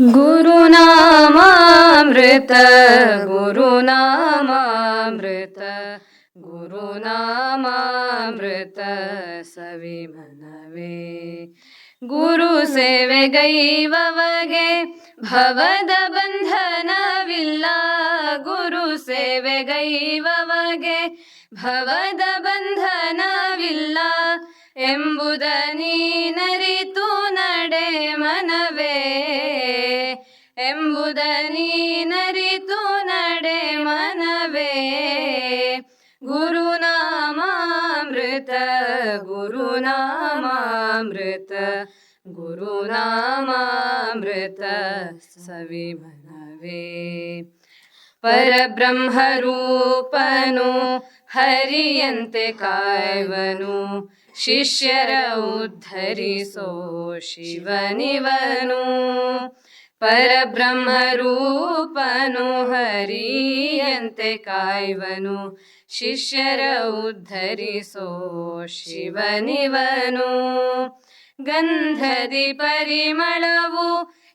ಗುರುನಾಮಾಮೃತ ಗುರುನಾಮಾಮೃತ ಗುರುನಾಮಾಮೃತ ಸವಿಮನವೇ. ಗುರು ಸೇವೆಗೈವವಗೆ ಭವದ ಬಂಧನವಿಲ್ಲ. ಗುರು ಸೇವೆಗೈವವಗೆ ಭವದ ಬಂಧನವಿಲ್ಲ ಎಂಬುದ ನೀನರಿತು ನಡೆ ಮನವೇ. ಎಂಬುದ ನೀನರಿತು ನಡೆ ಮನವೇ. ಗುರುನಾಮಾಮೃತ ಗುರುನಾಮಾಮೃತ ಗುರುನಾಮಾಮೃತ ಸವಿಮನವೇ. ಪರಬ್ರಹ್ಮರೂಪನು ಹರಿಯಂತೆ ಕಾಯುವನು, ಶಿಷ್ಯರ ಉದ್ಧರಿಸೋ ಶಿವನಿವನು. ಪರಬ್ರಹ್ಮರೂಪನು ಹರಿಯಂತೆ ಕಾಯುವನು, ಶಿಷ್ಯರ ಉದ್ಧರಿಸೋ ಶಿವನಿವನು. ಗಂಧದಿ ಪರಿಮಳವು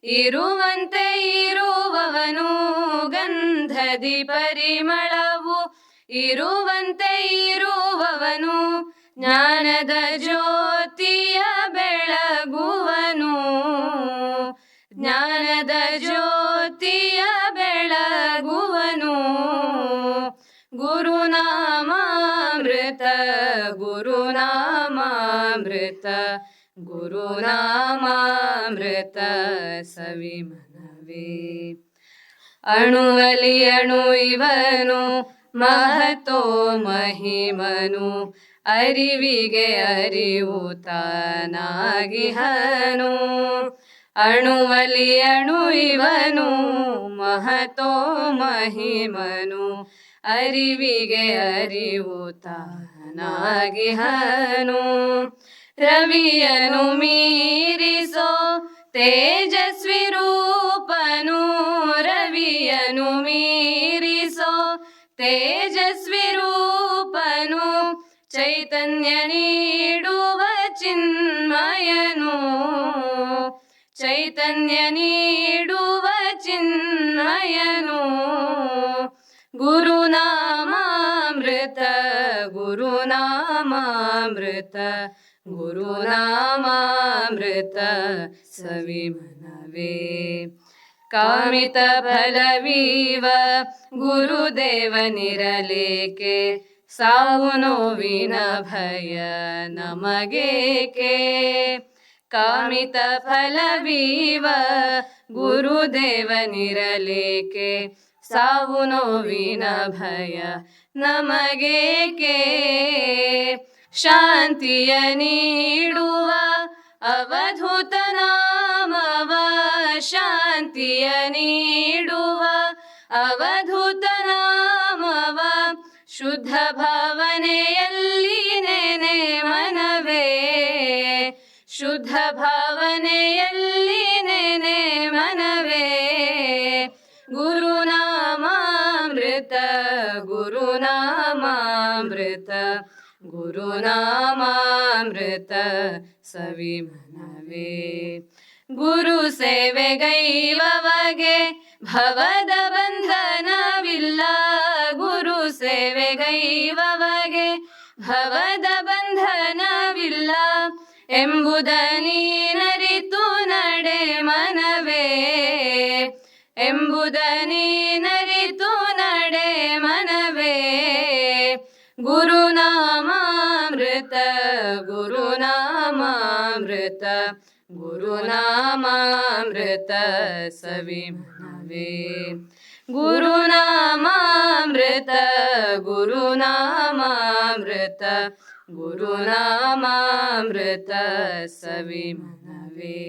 ಇರುವಂತೆ ಇರುವವನು, ಗಂಧದಿ ಪರಿಮಳವು ಇರುವಂತೆ ಇರುವವನು. ಜ್ಞಾನದ ಜ್ಯೋತಿಯ ಬೆಳಗುವನು, ಜ್ಞಾನದ ಜ್ಯೋತಿಯ ಬೆಳಗುವನು. ಗುರುನಾಮಾಮೃತ ಗುರುನಾಮಾಮೃತ ಗುರುನಾಮಾಮೃತ ಸವಿಮನವೇ. ಅಣುವಲಿ ಅಣು ಇವನು ಮಹತೋ ಮಹಿಮನು, ಅರಿವಿಗೆ ಅರಿವು ತಾನಾಗಿಹನು. ಅಣುವಲಿ ಅಣು ಇವನು ಮಹತೋ ಮಹಿಮನು, ಅರಿವಿಗೆ ಅರಿವು ತಾನಾಗಿಹನು. ರವಿಯನು ಮೀರಿಸೋ ತೇಜಸ್ವಿ ರೂಪನು, ರವಿಯನು ಮೀರಿಸೋ ತೇಜಸ್ವಿ ರೂಪನು. ಚೈತನ್ಯ ನೀಡುವ ಚಿನ್ಮಯನು, ಚೈತನ್ಯ ನೀಡುವ ಚಿನ್ಮಯನು. ಗುರುನಾಮಾಮೃತ ಗುರುನಾಮಾಮೃತ ಗುರುನಾಮಾಮೃತ ಸವಿಮನವೇ. ಕಾಮಿತ ಫಲವೀವ ಗುರುದೇವನಿರಲೇಕೆ, ಸಾವು ನೋವಿನ ಭಯ ನಮಗೇಕೆ. ಕಾಮಿತ ಫಲವೀವ ಗುರುದೇವನಿರಲೇಕೆ, ಸಾವು ನೋವಿನ ಭಯ ನಮಗೇಕೆ. ಶಾಂತಿಯ ನೀಡುವ ಅವಧೂತ ನಾಮವ, ಶಾಂತಿಯ ನೀಡುವ ಅವಧೂತ ನಾಮವ. ಶುದ್ಧ ಭಾವನೆಯಲ್ಲಿ ನೆನೆ ಮನವೇ, ಶುದ್ಧ ಭಾವನೆಯಲ್ಲಿ ನೆನೆ ಮನವೇ. ಗುರುನಾಮಾಮೃತ ಗುರುನಾಮಾಮೃತ ಗುರುನಾಮಾಮೃತ ಸವಿಮನವೇ. ಗುರು ಸೇವೆಗೈವವಗೆ ಭವದ ಬಂಧನವಿಲ್ಲ. ಗುರು ಸೇವೆಗೈವವಗೆ ಭವದ ಬಂಧನವಿಲ್ಲ ಎಂಬುದ ನೀನರಿತು ನಡೆ ಮನವೇ. ಎಂಬುದ ನೀನರಿತು ನಡೆ ಮನವೇ. ಗುರುನಾಮಾಮೃತ ಗುರುನಾಮಾಮೃತ ಗುರುನಾಮಾಮೃತ ಸವಿಮನವೇ. ಗುರುನಾಮಾಮೃತ ಗುರುನಾಮಾಮೃತ ಗುರುನಾಮಾಮೃತ ಸವಿಮನವೇ.